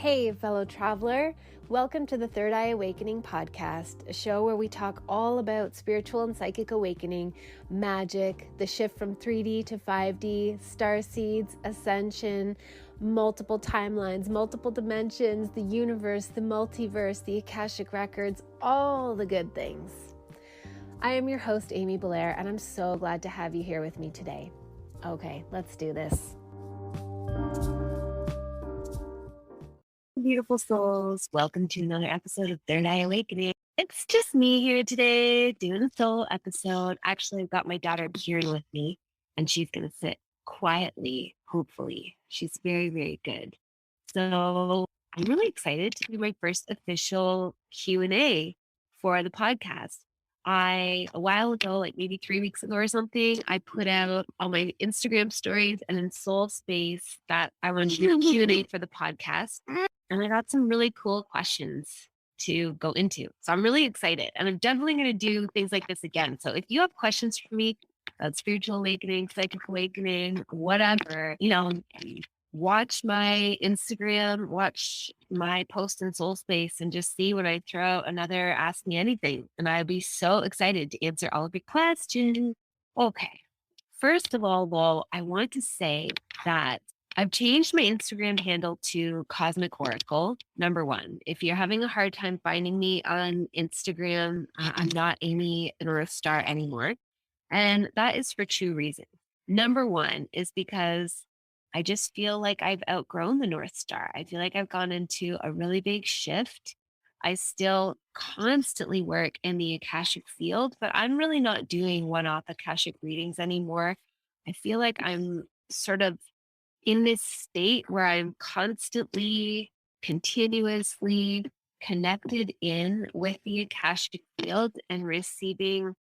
Hey, fellow traveler. Welcome to the Third Eye Awakening podcast, a show where we talk all about spiritual and psychic awakening, magic, the shift from 3D to 5D, star seeds, ascension, multiple timelines, multiple dimensions, the universe, the multiverse, the Akashic records, all the good things. I am your host, Amy Belair, and I'm so glad to have you here with me today. Okay, let's do this. Beautiful souls, welcome to another episode of Third Eye Awakening. It's just me here today doing a solo episode. Actually, I've got my daughter Kiri with me, and she's going to sit quietly, hopefully. She's very, very good. So I'm really excited to do my first official Q&A for the podcast. A while ago, like maybe 3 weeks ago or something, I put out on my Instagram stories and in Soul Space that I want to do a Q&A for the podcast. And I got some really cool questions to go into. So I'm really excited. And I'm definitely going to do things like this again. So if you have questions for me about spiritual awakening, psychic awakening, whatever, watch my Instagram, watch my post in Soul Space, and just see when I throw out another Ask Me Anything. And I'd be so excited to answer all of your questions. Okay. First of all, though, I want to say that I've changed my Instagram handle to Cosmic Oracle, number one. If you're having a hard time finding me on Instagram, I'm not Amy North Star anymore. And that is for two reasons. Number one is because I just feel like I've outgrown the North Star. I feel like I've gone into a really big shift. I still constantly work in the Akashic field, but I'm really not doing one-off Akashic readings anymore. I feel like I'm sort of in this state where I'm constantly, continuously connected in with the Akashic field and receiving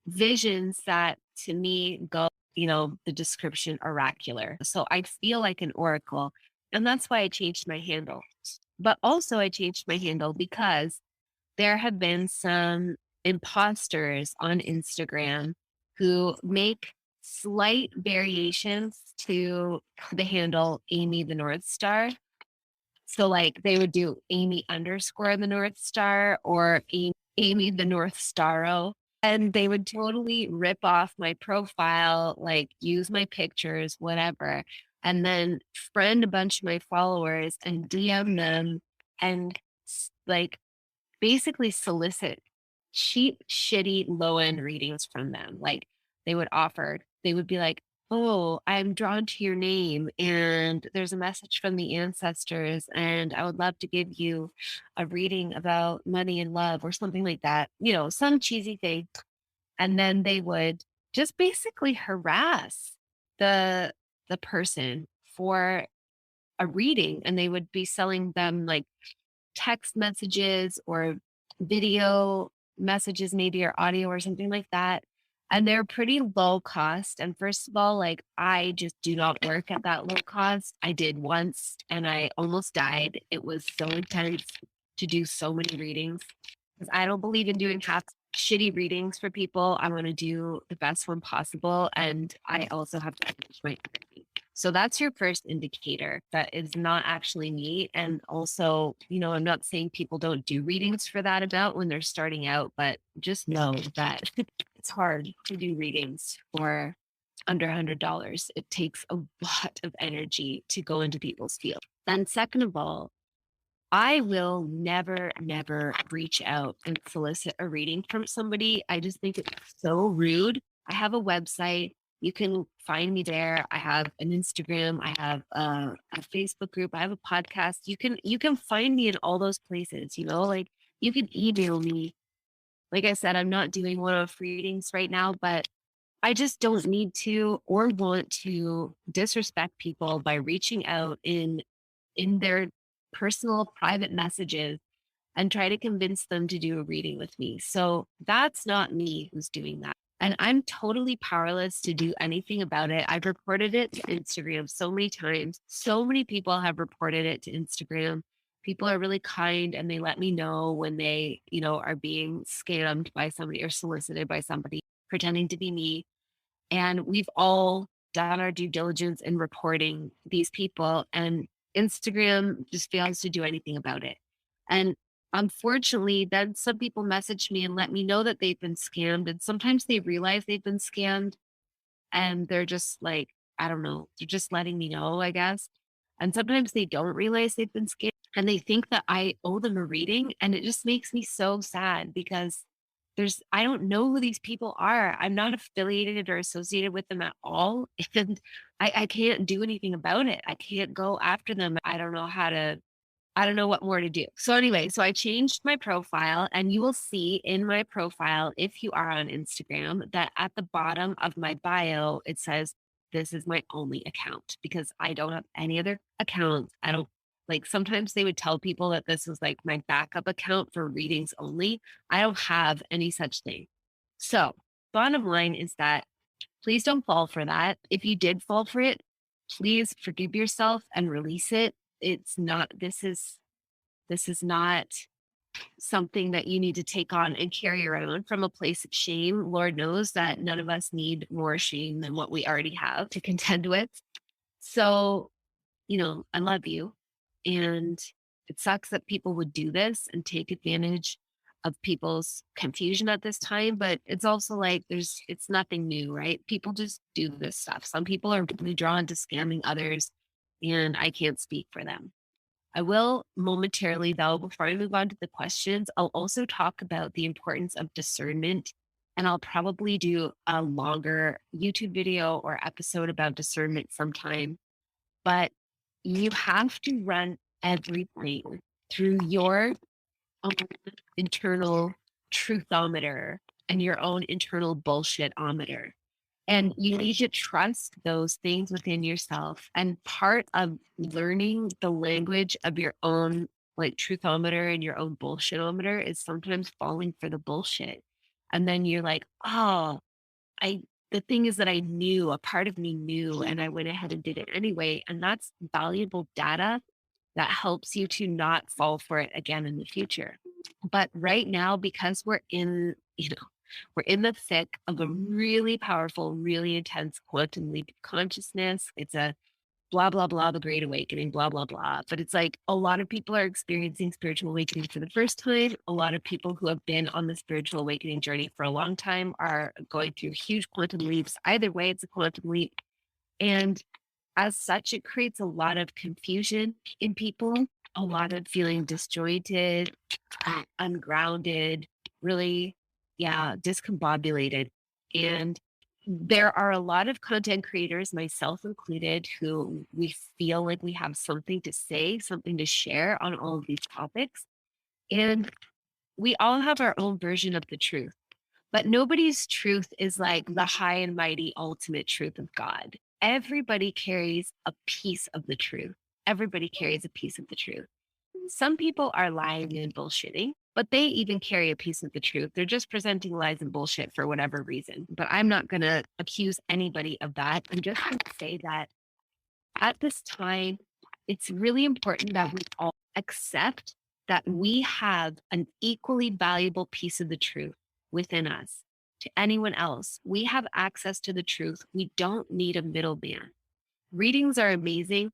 visions that to me go, the description oracular. So I feel like an oracle. And that's why I changed my handle. But also, I changed my handle because there have been some imposters on Instagram who make slight variations to the handle Amy the North Star. So like they would do Amy _ the North Star or Amy the North Starro. And they would totally rip off my profile, like use my pictures, whatever, and then friend a bunch of my followers and DM them and like basically solicit cheap, shitty, low end readings from them. Like they would be like, oh, I'm drawn to your name and there's a message from the ancestors and I would love to give you a reading about money and love or something like that, some cheesy thing. And then they would just basically harass the person for a reading, and they would be selling them like text messages or video messages, maybe, or audio or something like that. And they're pretty low cost. And first of all, like I just do not work at that low cost. I did once and I almost died. It was so intense to do so many readings because I don't believe in doing half shitty readings for people. I want to do the best one possible. And I also have to manage my energy. So that's your first indicator that is not actually me. And also, I'm not saying people don't do readings for that amount when they're starting out, but just know that it's hard to do readings for under $100. It takes a lot of energy to go into people's field. Then second of all, I will never, never reach out and solicit a reading from somebody. I just think it's so rude. I have a website. You can find me there. I have an Instagram. I have a Facebook group. I have a podcast. You can find me in all those places, like you can email me. Like I said, I'm not doing one-off readings right now, but I just don't need to or want to disrespect people by reaching out in their personal private messages and try to convince them to do a reading with me. So that's not me who's doing that. And I'm totally powerless to do anything about it. I've reported it to Instagram so many times. So many people have reported it to Instagram. People are really kind and they let me know when they, are being scammed by somebody or solicited by somebody pretending to be me. And we've all done our due diligence in reporting these people. And Instagram just fails to do anything about it. And unfortunately, then some people message me and let me know that they've been scammed. And sometimes they realize they've been scammed and they're just like, I don't know, they're just letting me know, I guess. And sometimes they don't realize they've been scammed and they think that I owe them a reading. And it just makes me so sad because I don't know who these people are. I'm not affiliated or associated with them at all. And I can't do anything about it. I can't go after them. I don't know what more to do. So anyway, so I changed my profile and you will see in my profile, if you are on Instagram, that at the bottom of my bio, it says, this is my only account because I don't have any other accounts. I don't like sometimes they would tell people that this was like my backup account for readings only. I don't have any such thing. So bottom line is that please don't fall for that. If you did fall for it, please forgive yourself and release it. It's not, this is not something that you need to take on and carry around from a place of shame. Lord knows that none of us need more shame than what we already have to contend with. So, I love you. And it sucks that people would do this and take advantage of people's confusion at this time. But it's also like it's nothing new, right? People just do this stuff. Some people are really drawn to scamming others, and I can't speak for them. I will momentarily, though, before I move on to the questions, I'll also talk about the importance of discernment. And I'll probably do a longer YouTube video or episode about discernment sometime. But you have to run everything through your own internal truthometer and your own internal bullshitometer. And you need to trust those things within yourself. And part of learning the language of your own like truthometer and your own bullshitometer is sometimes falling for the bullshit. And then you're like, oh, the thing is that I knew, a part of me knew, and I went ahead and did it anyway. And that's valuable data that helps you to not fall for it again in the future. But right now, because we're in the thick of a really powerful, really intense quantum leap of consciousness. It's a blah, blah, blah, the great awakening, blah, blah, blah. But it's like a lot of people are experiencing spiritual awakening for the first time. A lot of people who have been on the spiritual awakening journey for a long time are going through huge quantum leaps. Either way, it's a quantum leap. And as such, it creates a lot of confusion in people, a lot of feeling disjointed, ungrounded, really, discombobulated. And there are a lot of content creators, myself included, who we feel like we have something to say, something to share on all of these topics. And we all have our own version of the truth. But nobody's truth is like the high and mighty ultimate truth of God. Everybody carries a piece of the truth. Everybody carries a piece of the truth. Some people are lying and bullshitting, but they even carry a piece of the truth. They're just presenting lies and bullshit for whatever reason. But I'm not going to accuse anybody of that. I'm just going to say that at this time, it's really important that we all accept that we have an equally valuable piece of the truth within us to anyone else. We have access to the truth. We don't need a middleman. Readings are amazing.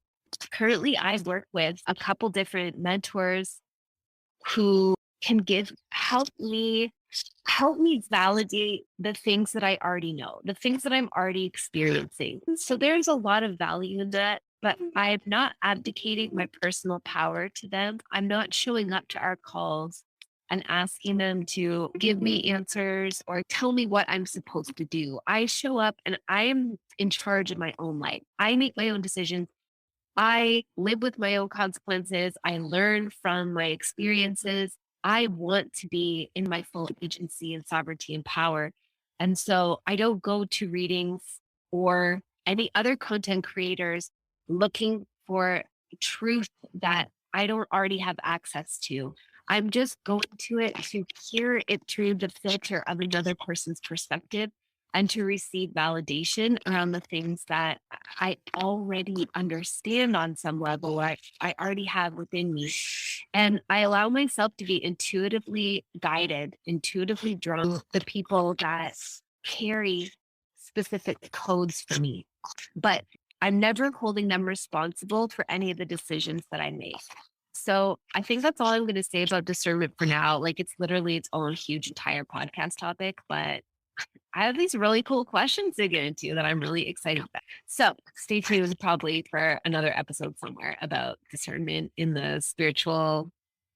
Currently, I work with a couple different mentors who can help me validate the things that I already know, the things that I'm already experiencing. So there's a lot of value in that, but I'm not abdicating my personal power to them. I'm not showing up to our calls and asking them to give me answers or tell me what I'm supposed to do. I show up and I'm in charge of my own life. I make my own decisions. I live with my own consequences. I learn from my experiences. I want to be in my full agency and sovereignty and power. And so I don't go to readings or any other content creators looking for truth that I don't already have access to. I'm just going to it to hear it through the filter of another person's perspective and to receive validation around the things that I already understand on some level, I already have within me. And I allow myself to be intuitively guided, intuitively drawn to the people that carry specific codes for me. But I'm never holding them responsible for any of the decisions that I make. So I think that's all I'm going to say about discernment for now. Like it's literally its own huge entire podcast topic, but I have these really cool questions to get into that I'm really excited about. So stay tuned probably for another episode somewhere about discernment in the spiritual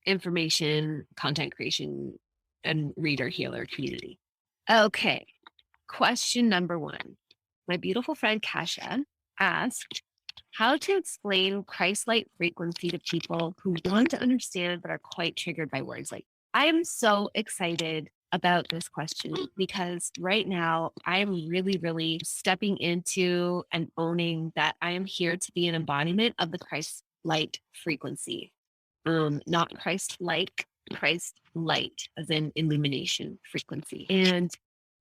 information, content creation, and reader healer community. Okay. Question number 1. My beautiful friend Kasha asked how to explain Christ-like frequency to people who want to understand but are quite triggered by words like. I am so excited about this question because right now I'm really, really stepping into and owning that I am here to be an embodiment of the Christ light frequency. Not Christ like, Christ light, as in illumination frequency. And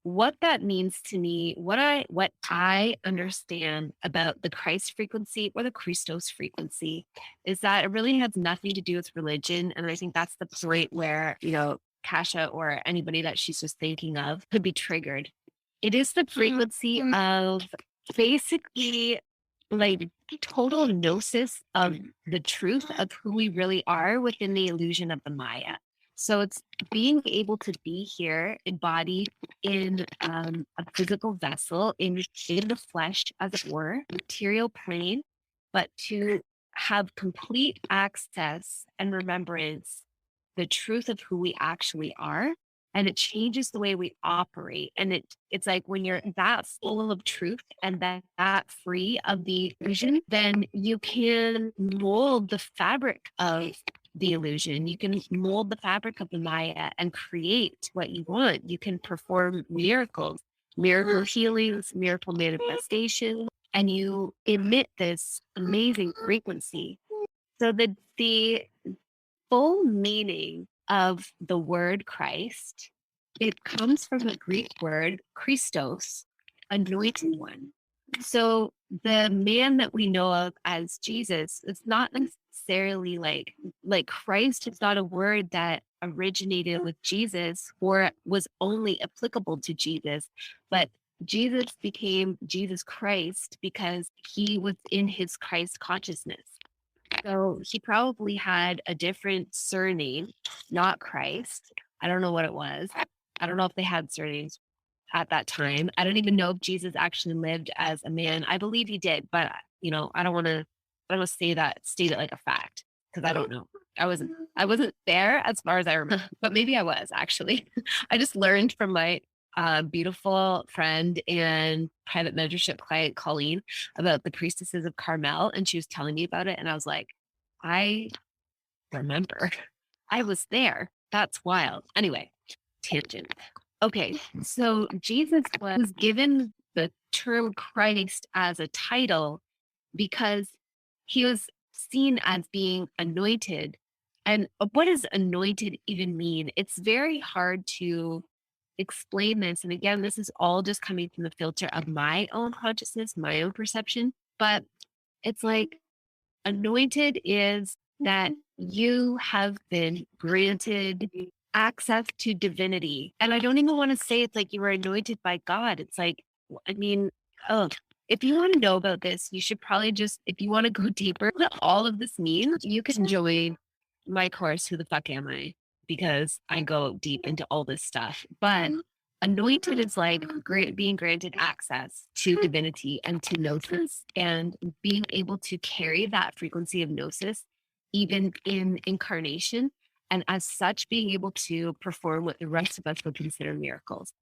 what that means to me, what I understand about the Christ frequency or the Christos frequency is that it really has nothing to do with religion. And I think that's the point where, Kasha or anybody that she's just thinking of could be triggered. It is the frequency of basically like total gnosis of the truth of who we really are within the illusion of the Maya. So it's being able to be here embodied in a physical vessel in the flesh, as it were, material plane, but to have complete access and remembrance the truth of who we actually are. And it changes the way we operate. And it's like when you're that full of truth and that free of the illusion, then you can mold the fabric of the illusion. You can mold the fabric of the Maya and create what you want. You can perform miracles, miracle healings, miracle manifestations, and you emit this amazing frequency. So the full meaning of the word Christ, it comes from the Greek word Christos, anointed one. So the man that we know of as Jesus, it's not necessarily like Christ is not a word that originated with Jesus or was only applicable to Jesus, but Jesus became Jesus Christ because he was in his Christ consciousness. So he probably had a different surname, not Christ. I don't know what it was. I don't know if they had surnames at that time. I don't even know if Jesus actually lived as a man. I believe he did, but I don't want to state it like a fact because I don't know. I wasn't there as far as I remember, but maybe I was actually. I just learned from my beautiful friend and private mentorship client, Colleen, about the priestesses of Carmel. And she was telling me about it. And I was like, I remember. I was there. That's wild. Anyway, tangent. Okay. So Jesus was given the term Christ as a title because he was seen as being anointed. And what does anointed even mean? It's very hard to explain this. And again, this is all just coming from the filter of my own consciousness, my own perception. But it's like anointed is that you have been granted access to divinity. And I don't even want to say it's like you were anointed by God. It's like, if you want to know about this, you should probably just, if you want to go deeper, what all of this means, you can join my course, Who the Fuck Am I? Because I go deep into all this stuff. But anointed is like being granted access to divinity and to gnosis and being able to carry that frequency of gnosis, even in incarnation. And as such, being able to perform what the rest of us would consider miracles.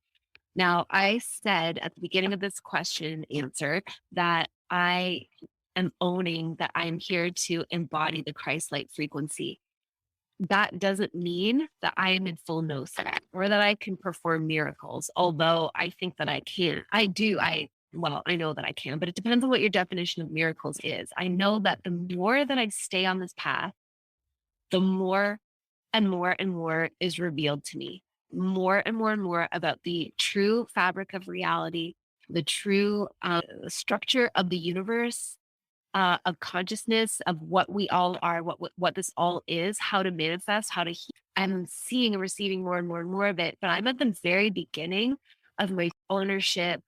Now, I said at the beginning of this question and answer that I am owning that I am here to embody the Christ-like frequency. That doesn't mean that I am in full gnosis or that I can perform miracles, although I think that I can. I know that I can, but it depends on what your definition of miracles is. I know that the more that I stay on this path, the more and more and more is revealed to me. More and more and more about the true fabric of reality, the true structure of the universe, of consciousness, of what we all are, what this all is, how to manifest, how to heal. I'm seeing and receiving more and more and more of it. But I'm at the very beginning of my ownership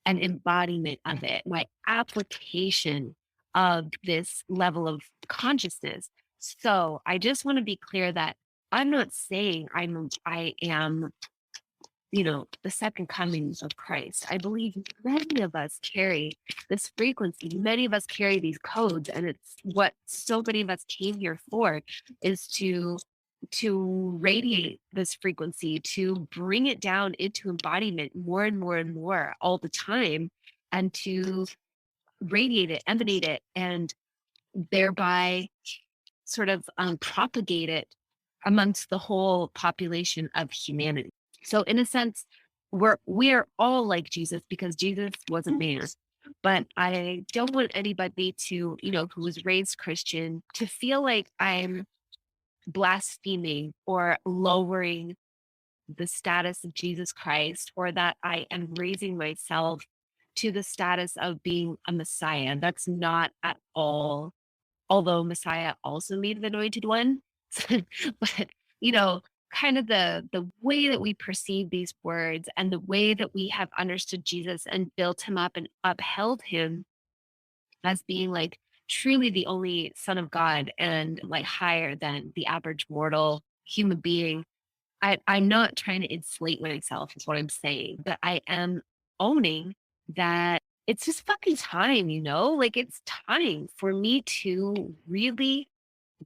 and embodiment of it, my application of this level of consciousness. So I just want to be clear that I'm not saying I am, the second coming of Christ. I believe many of us carry this frequency. Many of us carry these codes, and it's what so many of us came here for, is to radiate this frequency, to bring it down into embodiment more and more and more all the time, and to radiate it, emanate it, and thereby sort of propagate it amongst the whole population of humanity. So in a sense, we are all like Jesus because Jesus wasn't man. But I don't want anybody to, who was raised Christian, to feel like I'm blaspheming or lowering the status of Jesus Christ, or that I am raising myself to the status of being a Messiah. That's not at all, although Messiah also made the anointed one. But, you know, kind of the way that we perceive these words and the way that we have understood Jesus and built him up and upheld him as being like truly the only son of God and like higher than the average mortal human being. I'm not trying to inflate myself, is what I'm saying, but I am owning that it's just fucking time, like it's time for me to really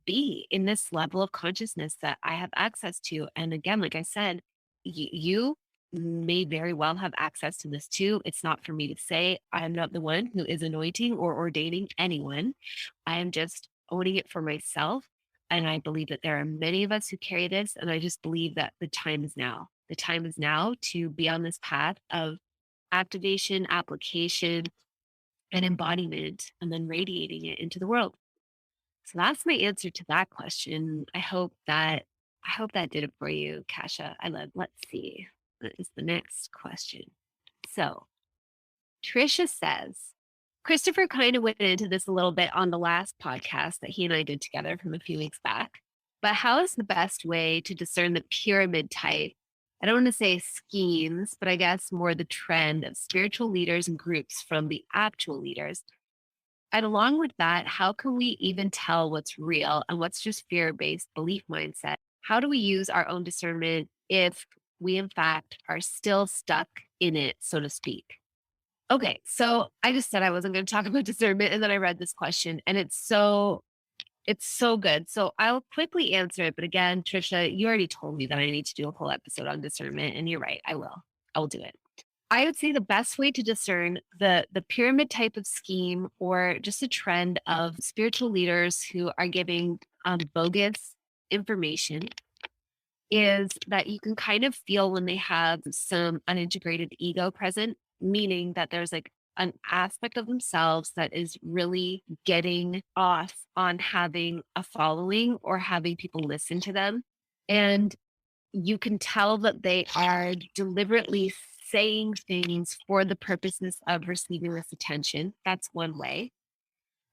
be in this level of consciousness that I have access to. And again, like I said, you may very well have access to this too. It's not for me to say. I am not the one who is anointing or ordaining anyone. I am just owning it for myself. And I believe that there are many of us who carry this. And I just believe that the time is now. The time is now to be on this path of activation, application, and embodiment, and then radiating it into the world. So that's my answer to that question. I hope that did it for you, Kasha. Let's see. What is the next question? So Trisha says, Christopher kind of went into this a little bit on the last podcast that he and I did together from a few weeks back. But how is the best way to discern the pyramid type? I don't want to say schemes, but I guess more the trend of spiritual leaders and groups from the actual leaders. And along with that, how can we even tell what's real and what's just fear based belief mindset? How do we use our own discernment if we, in fact, are still stuck in it, so to speak? Okay, so I just said I wasn't going to talk about discernment, and then I read this question, and it's so good. So I'll quickly answer it. But again, Trisha, you already told me that I need to do a whole episode on discernment, and you're right, I will. I will do it. I would say the best way to discern the pyramid type of scheme or just a trend of spiritual leaders who are giving bogus information is that you can kind of feel when they have some unintegrated ego present, meaning that there's like an aspect of themselves that is really getting off on having a following or having people listen to them. And you can tell that they are deliberately saying things for the purposes of receiving this attention. That's one way.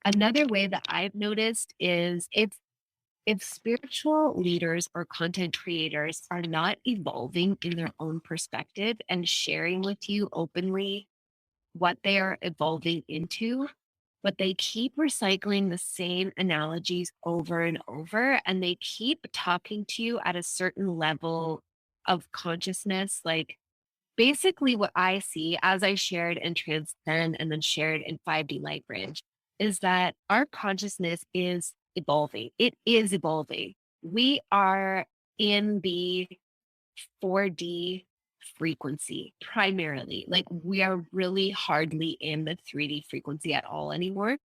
Another way that I've noticed is if spiritual leaders or content creators are not evolving in their own perspective and sharing with you openly what they are evolving into, but they keep recycling the same analogies over and over, and they keep talking to you at a certain level of consciousness. Like basically what I see as I shared in Transcend and then shared in 5D Light Bridge is that our consciousness is evolving. It is evolving. We are in the 4D frequency primarily. Like we are really hardly in the 3D frequency at all anymore.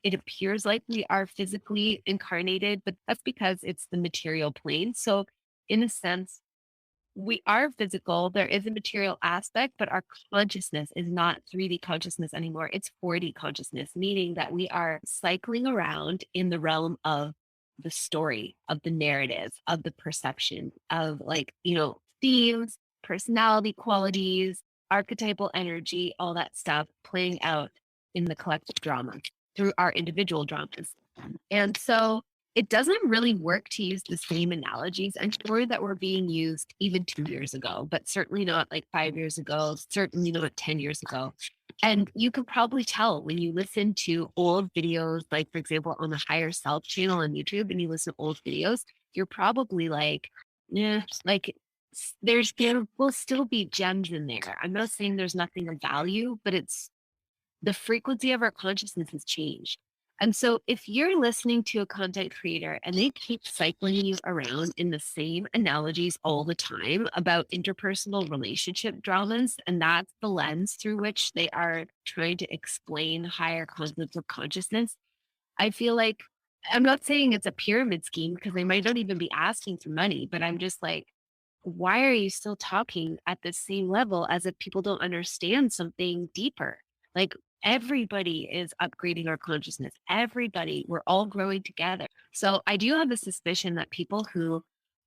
It appears like we are physically incarnated, but that's because it's the material plane. So, in a sense, we are physical. There is a material aspect, but our consciousness is not 3D consciousness anymore. It's 4D consciousness, meaning that we are cycling around in the realm of the story, of the narrative, of the perception, of like, themes, personality qualities, archetypal energy, all that stuff playing out in the collective drama through our individual dramas. And so it doesn't really work to use the same analogies, I'm sure, that were being used even 2 years ago, but certainly not like 5 years ago, certainly not 10 years ago. And you could probably tell when you listen to old videos, like for example, on the Higher Self channel on YouTube, and you listen to old videos, you're probably like, yeah, like there will still be gems in there. I'm not saying there's nothing of value, but it's the frequency of our consciousness has changed. And so if you're listening to a content creator and they keep cycling you around in the same analogies all the time about interpersonal relationship dramas, and that's the lens through which they are trying to explain higher concepts of consciousness, I feel like, I'm not saying it's a pyramid scheme because they might not even be asking for money, but I'm just like, why are you still talking at the same level as if people don't understand something deeper? Like everybody is upgrading our consciousness. Everybody, we're all growing together. So I do have a suspicion that people who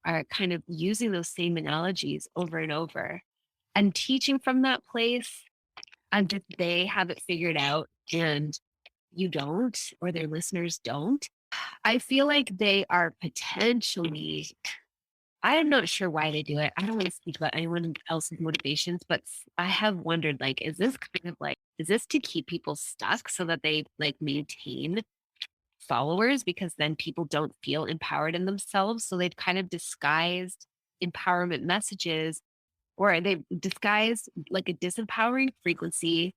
are kind of using those same analogies over and over and teaching from that place, and just they have it figured out and you don't, or their listeners don't, I feel like they are potentially, I'm not sure why they do it. I don't want to speak about anyone else's motivations, but I have wondered, like, is this kind of like, is this to keep people stuck so that they like maintain followers because then people don't feel empowered in themselves? So they've kind of disguised empowerment messages, or they've disguised like a disempowering frequency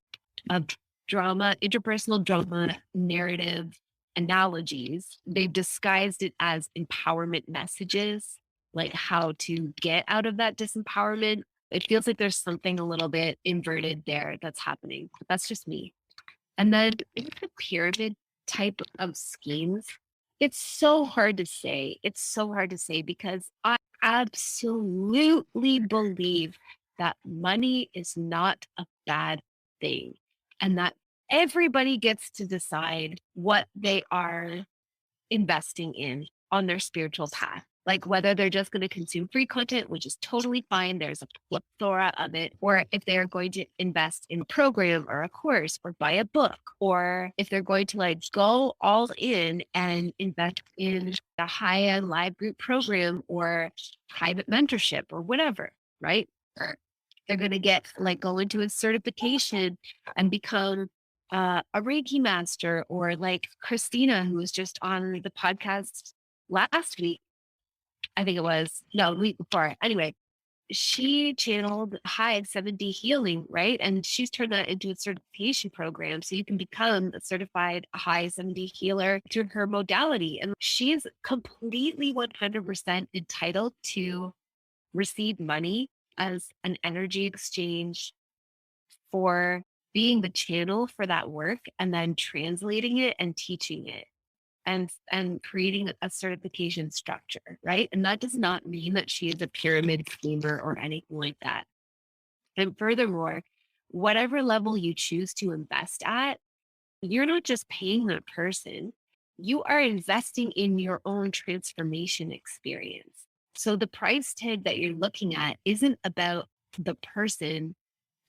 of drama, interpersonal drama, narrative analogies. They've disguised it as empowerment messages, like how to get out of that disempowerment. It feels like there's something a little bit inverted there that's happening. But that's just me. And then with the pyramid type of schemes, it's so hard to say. It's so hard to say because I absolutely believe that money is not a bad thing and that everybody gets to decide what they are investing in on their spiritual path. Like whether they're just going to consume free content, which is totally fine. There's a plethora of it. Or if they're going to invest in a program or a course or buy a book, or if they're going to like go all in and invest in a high-end live group program or private mentorship or whatever, right? Or they're going to get like go into a certification and become a Reiki master, or like Christina, who was just on the podcast last week. I think it was, no, the week before. Anyway, she channeled high 7D healing, right? And she's turned that into a certification program. So you can become a certified high 7D healer through her modality. And she is completely 100% entitled to receive money as an energy exchange for being the channel for that work and then translating it and teaching it and creating a certification structure, right? And that does not mean that she is a pyramid schemer or anything like that. And furthermore, whatever level you choose to invest at, you're not just paying that person, you are investing in your own transformation experience. So the price tag that you're looking at isn't about the person,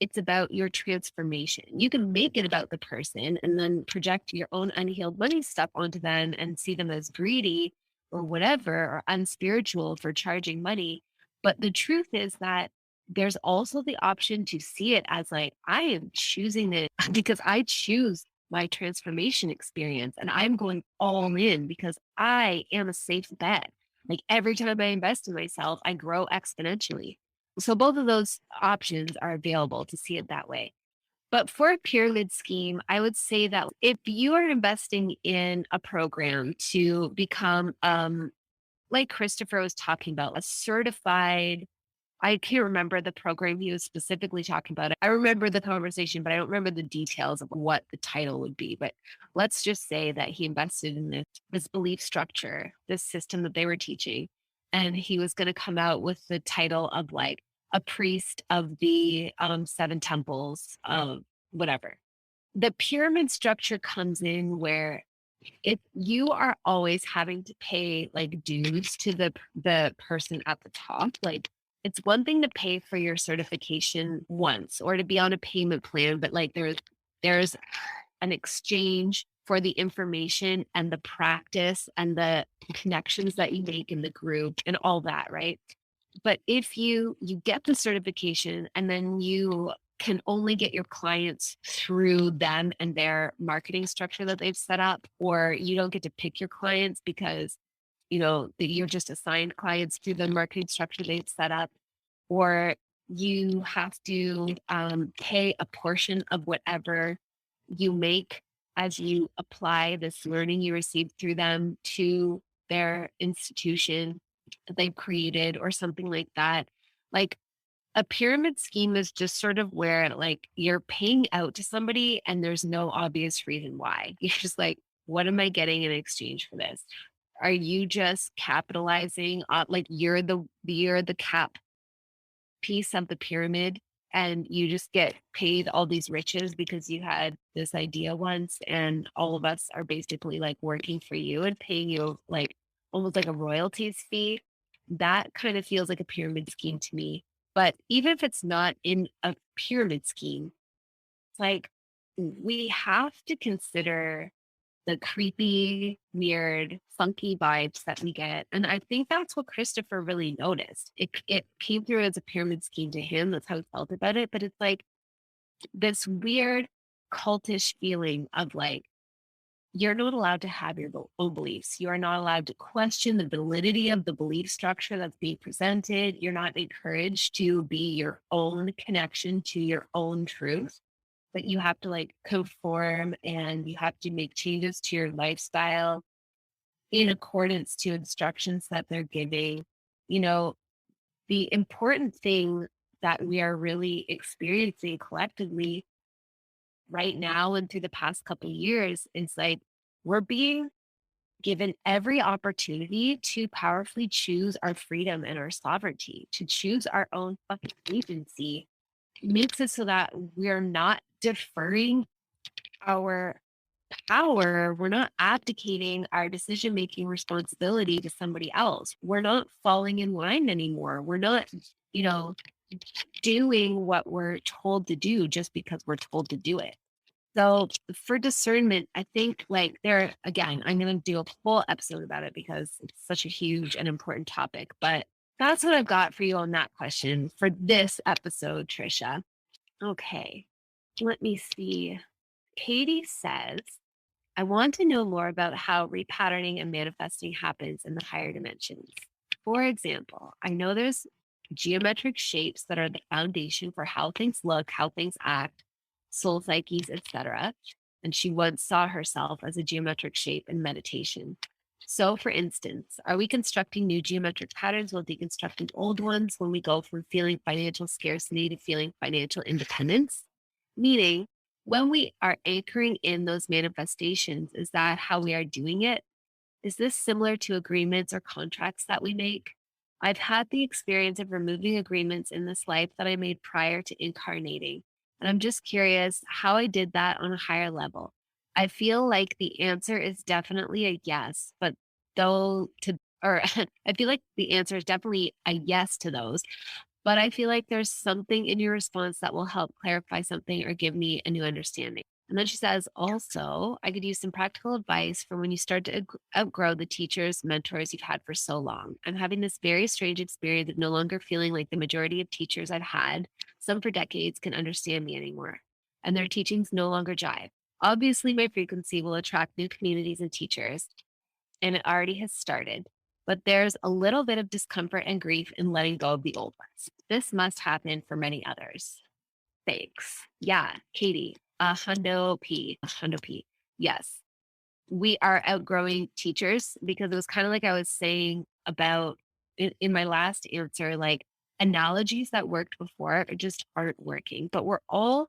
it's about your transformation. You can make it about the person and then project your own unhealed money stuff onto them and see them as greedy or whatever, or unspiritual for charging money. But the truth is that there's also the option to see it as like, I am choosing it because I choose my transformation experience and I'm going all in because I am a safe bet. Like every time I invest in myself, I grow exponentially. So both of those options are available to see it that way. But for a pyramid scheme, I would say that if you are investing in a program to become, like Christopher was talking about, a certified, I can't remember the program he was specifically talking about. I remember the conversation, but I don't remember the details of what the title would be. But let's just say that he invested in this belief structure, this system that they were teaching. And he was going to come out with the title of like a priest of the seven temples of whatever. The pyramid structure comes in where if you are always having to pay like dues to the person at the top, like it's one thing to pay for your certification once or to be on a payment plan, but like there's an exchange for the information and the practice and the connections that you make in the group and all that, right? But if you get the certification and then you can only get your clients through them and their marketing structure that they've set up, or you don't get to pick your clients because that you're just assigned clients through the marketing structure they've set up, or you have to pay a portion of whatever you make as you apply this learning you received through them to their institution that they've created or something like that. Like a pyramid scheme is just sort of where like you're paying out to somebody and there's no obvious reason why. You're just like, what am I getting in exchange for this? Are you just capitalizing on like you're the cap piece of the pyramid and you just get paid all these riches because you had this idea once and all of us are basically like working for you and paying you like almost like a royalties fee. That kind of feels like a pyramid scheme to me. But even if it's not in a pyramid scheme, it's like we have to consider the creepy, weird, funky vibes that we get. And I think that's what Christopher really noticed. It came through as a pyramid scheme to him. That's how he felt about it. But it's like this weird cultish feeling of like, you're not allowed to have your own beliefs. You are not allowed to question the validity of the belief structure that's being presented. You're not encouraged to be your own connection to your own truth, but you have to like conform and you have to make changes to your lifestyle in accordance to instructions that they're giving. You know, the important thing that we are really experiencing collectively right now and through the past couple of years is like we're being given every opportunity to powerfully choose our freedom and our sovereignty, to choose our own fucking agency. Makes it so that we're not deferring our power. We're not abdicating our decision making responsibility to somebody else. We're not falling in line anymore. We're not, you know, doing what we're told to do just because we're told to do it. So for discernment, I think like there, again, I'm going to do a full episode about it because it's such a huge and important topic. But that's what I've got for you on that question for this episode, Trisha. Okay, let me see. Katie says, I want to know more about how repatterning and manifesting happens in the higher dimensions. For example, I know there's geometric shapes that are the foundation for how things look, how things act, soul psyches, etc. And she once saw herself as a geometric shape in meditation. So, for instance, are we constructing new geometric patterns while deconstructing old ones when we go from feeling financial scarcity to feeling financial independence? Meaning, when we are anchoring in those manifestations, is that how we are doing it? Is this similar to agreements or contracts that we make? I've had the experience of removing agreements in this life that I made prior to incarnating. And I'm just curious how I did that on a higher level. I feel like the answer is definitely a yes, but though to, or I feel like the answer is definitely a yes to those. But I feel like there's something in your response that will help clarify something or give me a new understanding. And then she says, also, I could use some practical advice for when you start to outgrow the teachers, mentors you've had for so long. I'm having this very strange experience of no longer feeling like the majority of teachers I've had, some for decades, can understand me anymore. And their teachings no longer jive. Obviously, my frequency will attract new communities and teachers, and it already has started. But there's a little bit of discomfort and grief in letting go of the old ones. This must happen for many others. Thanks. Yeah, Katie, a hundo P. Yes, we are outgrowing teachers because it was kind of like I was saying about in my last answer, like analogies that worked before just aren't working. But we're all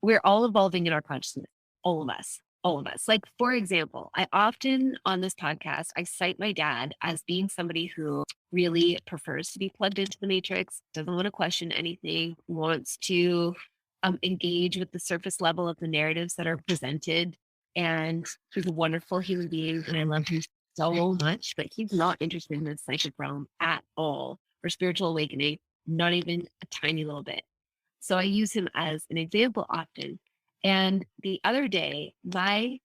evolving in our consciousness, all of us, all of us. Like, for example, I often on this podcast, I cite my dad as being somebody who really prefers to be plugged into the matrix, doesn't want to question anything, wants to engage with the surface level of the narratives that are presented. And he's a wonderful human being, and I love him so much, but he's not interested in the psychic realm at all or spiritual awakening, not even a tiny little bit. So I use him as an example often. And the other day, my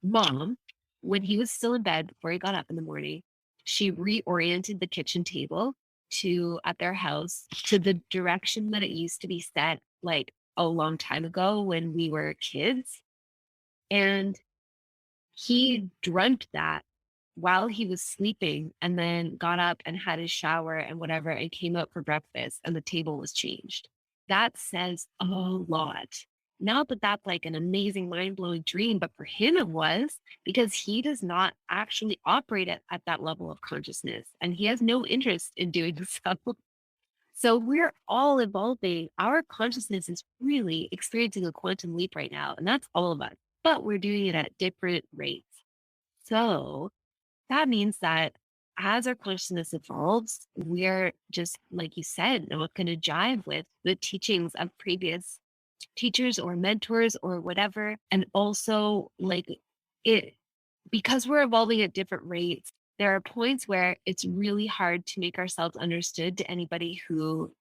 mom, when he was still in bed before he got up in the morning, she reoriented the kitchen table to at their house to the direction that it used to be set like a long time ago when we were kids. And he dreamt that while he was sleeping and then got up and had his shower and whatever and came out for breakfast and the table was changed. That says a lot. Not that that's like an amazing, mind blowing dream, but for him it was because he does not actually operate at that level of consciousness and he has no interest in doing so. So we're all evolving. Our consciousness is really experiencing a quantum leap right now, and that's all of us, but we're doing it at different rates. So that means that as our consciousness evolves, we're just, like you said, not going to jive with the teachings of previous teachers or mentors or whatever. And also, like it, because we're evolving at different rates, there are points where it's really hard to make ourselves understood to anybody who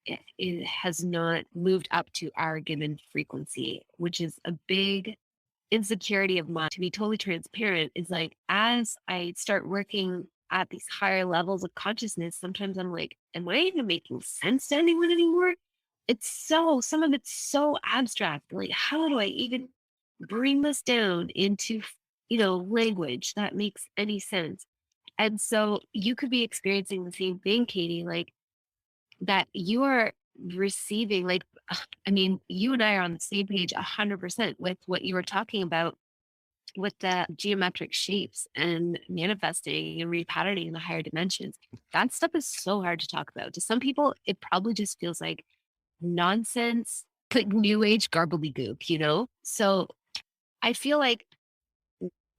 has not moved up to our given frequency, which is a big insecurity of mine. To be totally transparent, is like as I start working at these higher levels of consciousness, sometimes I'm like, am I even making sense to anyone anymore? Some of it's so abstract. Like, how do I even bring this down into, language that makes any sense? And so you could be experiencing the same thing, Katie, like that you are receiving, like, I mean, you and I are on the same page 100% with what you were talking about with the geometric shapes and manifesting and repatterning the higher dimensions. That stuff is so hard to talk about. To some people, it probably just feels like nonsense, like new age gobbledygook, So I feel like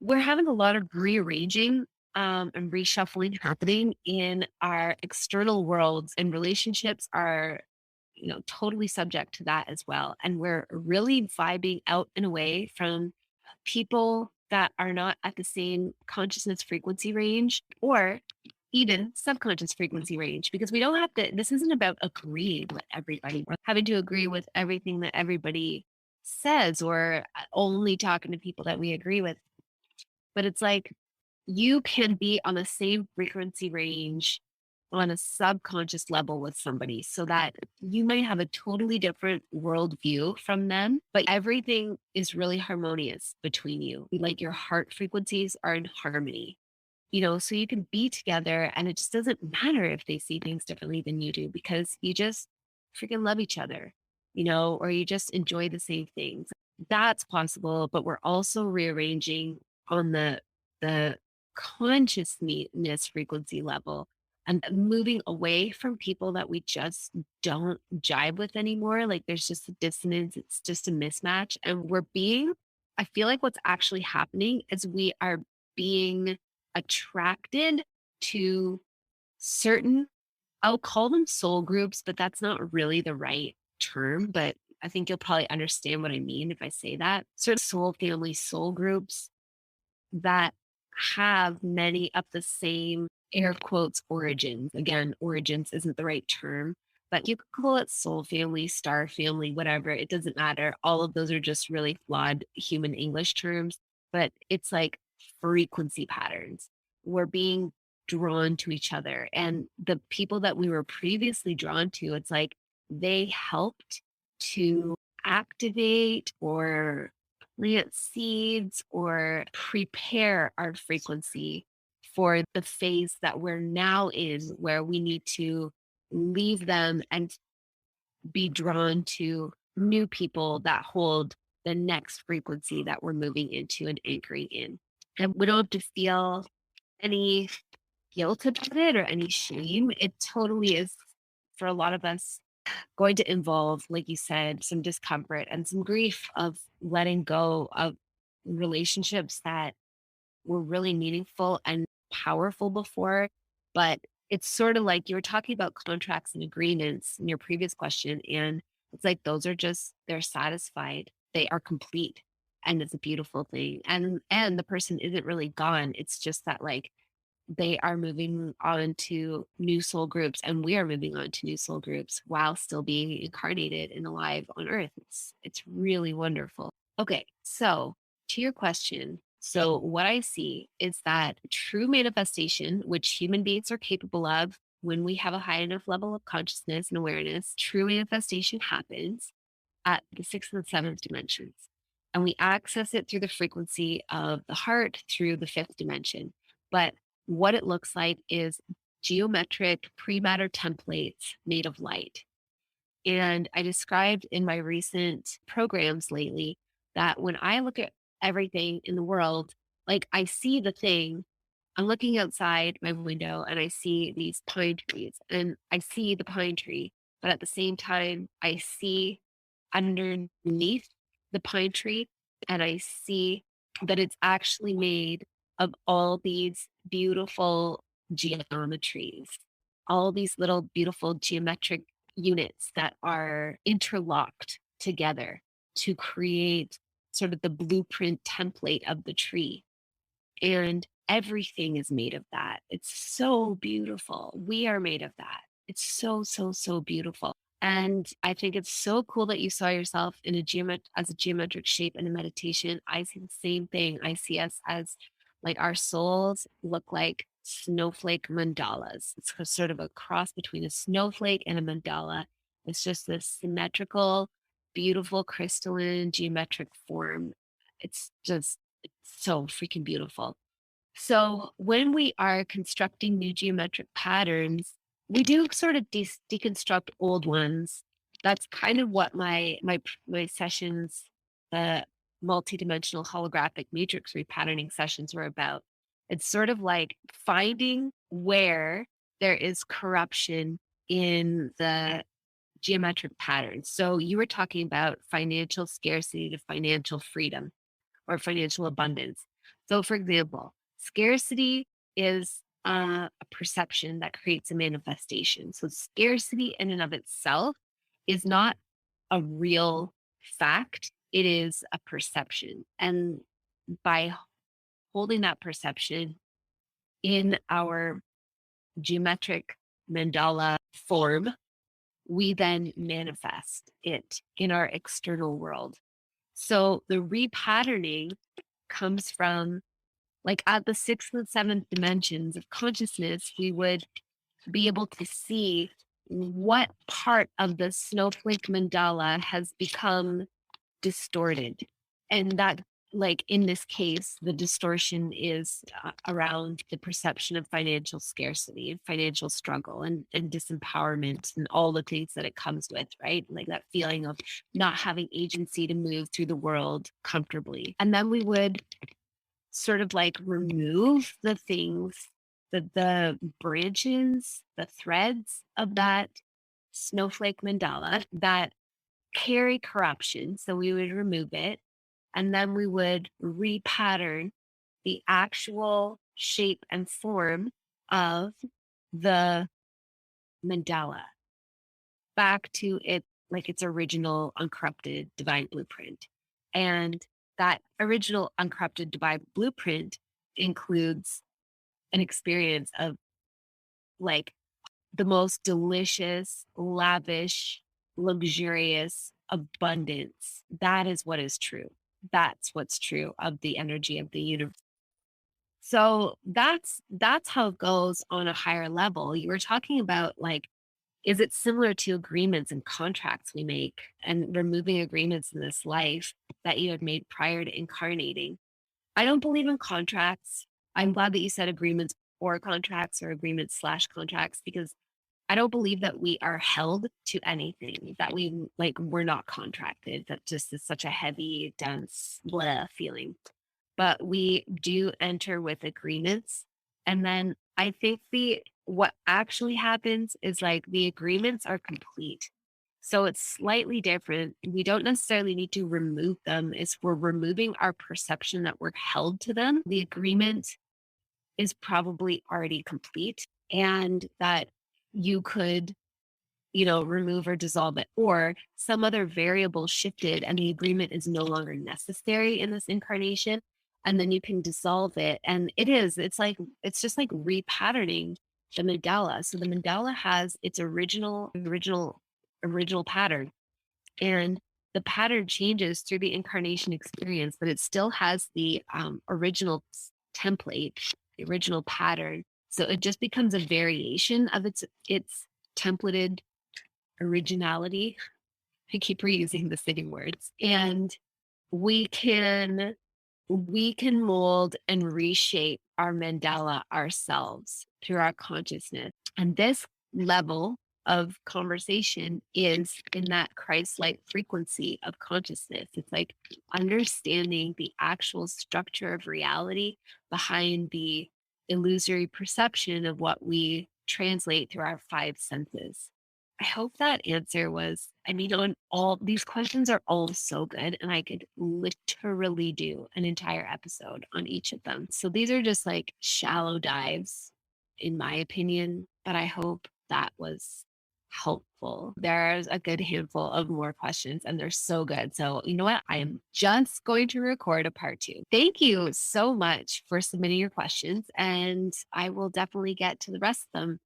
we're having a lot of rearranging and reshuffling happening in our external worlds, and relationships are, totally subject to that as well. And we're really vibing out and away from people that are not at the same consciousness frequency range or even subconscious frequency range, because we don't have to, this isn't about agreeing with everybody, or having to agree with everything that everybody says, or only talking to people that we agree with. But it's like you can be on the same frequency range on a subconscious level with somebody so that you might have a totally different worldview from them, but everything is really harmonious between you. Like your heart frequencies are in harmony, so you can be together and it just doesn't matter if they see things differently than you do because you just freaking love each other, or you just enjoy the same things. That's possible, but we're also rearranging on the consciousness frequency level and moving away from people that we just don't jive with anymore. Like there's just a dissonance, it's just a mismatch. And I feel like what's actually happening is we are being attracted to certain, I'll call them soul groups, but that's not really the right term. But I think you'll probably understand what I mean if I say that. Certain soul family, soul groups that have many of the same air quotes origins. Again, origins isn't the right term, but you could call it soul family, star family, whatever. It doesn't matter. All of those are just really flawed human English terms, but it's like frequency patterns. We're being drawn to each other. And the people that we were previously drawn to, it's like they helped to activate or plant seeds or prepare our frequency for the phase that we're now in, where we need to leave them and be drawn to new people that hold the next frequency that we're moving into and anchoring in. And we don't have to feel any guilt about it or any shame. It totally is, for a lot of us, going to involve, like you said, some discomfort and some grief of letting go of relationships that were really meaningful and powerful before. But it's sort of like you were talking about contracts and agreements in your previous question. And it's like those are just, they're satisfied. They are complete. And it's a beautiful thing. And the person isn't really gone. It's just that like they are moving on to new soul groups and we are moving on to new soul groups while still being incarnated and alive on earth. It's really wonderful. Okay, so to your question, So, what I see is that true manifestation, which human beings are capable of when we have a high enough level of consciousness and awareness, true manifestation happens at the sixth and seventh dimensions. And we access it through the frequency of the heart through the fifth dimension. But what it looks like is geometric pre-matter templates made of light. And I described in my recent programs lately that when I look at everything in the world, like I see the thing, I'm looking outside my window and I see these pine trees and I see the pine tree, but at the same time, I see underneath the pine tree and I see that it's actually made of all these beautiful geometries, all these little beautiful geometric units that are interlocked together to create sort of the blueprint template of the tree. And everything is made of that. It's so beautiful. We are made of that. It's so, so, so beautiful. And I think it's so cool that you saw yourself in as a geometric shape in a meditation. I see the same thing. I see us as like our souls look like snowflake mandalas. It's sort of a cross between a snowflake and a mandala. It's just this symmetrical, beautiful, crystalline geometric form. It's just it's so freaking beautiful. So when we are constructing new geometric patterns, we do sort of deconstruct old ones. That's kind of what my sessions, the multidimensional holographic matrix repatterning sessions were about. It's sort of like finding where there is corruption in the geometric patterns. So you were talking about financial scarcity to financial freedom or financial abundance. So, for example, scarcity is a perception that creates a manifestation. So, scarcity in and of itself is not a real fact, it is a perception. And by holding that perception in our geometric mandala form, we then manifest it in our external world. So, the repatterning comes from like at the sixth and seventh dimensions of consciousness, we would be able to see what part of the snowflake mandala has become distorted. And that, like in this case, the distortion is around the perception of financial scarcity and financial struggle and disempowerment and all the things that it comes with, right? Like that feeling of not having agency to move through the world comfortably. And then we would sort of like remove the things, the branches, the threads of that snowflake mandala that carry corruption. So we would remove it and then we would repattern the actual shape and form of the mandala back to its original uncorrupted divine blueprint. And that original uncorrupted divine blueprint includes an experience of like the most delicious, lavish, luxurious abundance. That is what is true. That's what's true of the energy of the universe. So that's how it goes on a higher level. You were talking about like, is it similar to agreements and contracts we make and removing agreements in this life that you had made prior to incarnating? I don't believe in contracts. I'm glad that you said agreements or contracts or agreements slash contracts because I don't believe that we are held to anything, that we're not contracted. That just is such a heavy, dense blah feeling. But we do enter with agreements. And then I think what actually happens is like the agreements are complete. So it's slightly different. We don't necessarily need to remove them. It's we're removing our perception that we're held to them. The agreement is probably already complete and that you could remove or dissolve it, or some other variable shifted and the agreement is no longer necessary in this incarnation. And then you can dissolve it. And it's just like repatterning the mandala. So the mandala has its original pattern. And the pattern changes through the incarnation experience, but it still has the original template, the original pattern. So it just becomes a variation of its templated originality. I keep reusing the sitting words. And we can mold and reshape our mandala ourselves through our consciousness. And this level of conversation is in that Christ-like frequency of consciousness. It's like understanding the actual structure of reality behind the illusory perception of what we translate through our five senses. I hope that answer was, on all these questions are all so good, and I could literally do an entire episode on each of them. So these are just like shallow dives, in my opinion, but I hope that was helpful. There's a good handful of more questions, and they're so good. So, you know what? I am just going to record a part 2. Thank you so much for submitting your questions, and I will definitely get to the rest of them.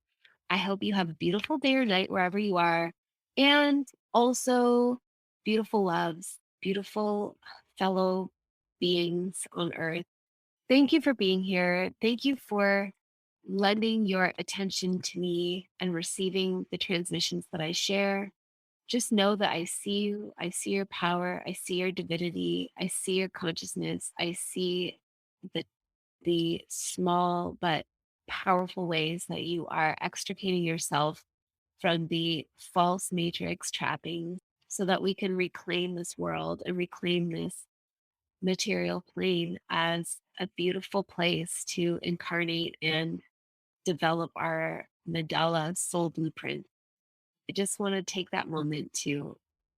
I hope you have a beautiful day or night wherever you are. And also, beautiful loves, beautiful fellow beings on earth. Thank you for being here. Thank you for lending your attention to me and receiving the transmissions that I share. Just know that I see you. I see your power. I see your divinity. I see your consciousness. I see the small but powerful ways that you are extricating yourself from the false matrix trappings so that we can reclaim this world and reclaim this material plane as a beautiful place to incarnate and develop our mandala soul blueprint. I just want to take that moment to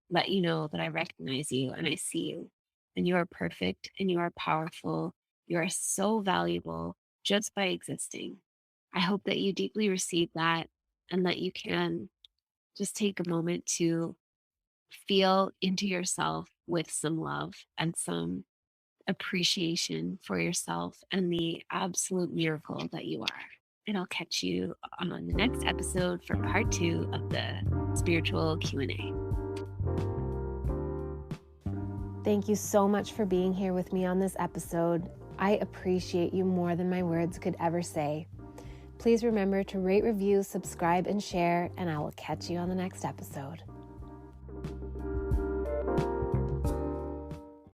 let you know that I recognize you and I see you, and you are perfect and you are powerful. You are so valuable just by existing. I hope that you deeply receive that and that you can just take a moment to feel into yourself with some love and some appreciation for yourself and the absolute miracle that you are. And I'll catch you on the next episode for part 2 of the spiritual Q&A. Thank you so much for being here with me on this episode. I appreciate you more than my words could ever say. Please remember to rate, review, subscribe, and share, and I will catch you on the next episode.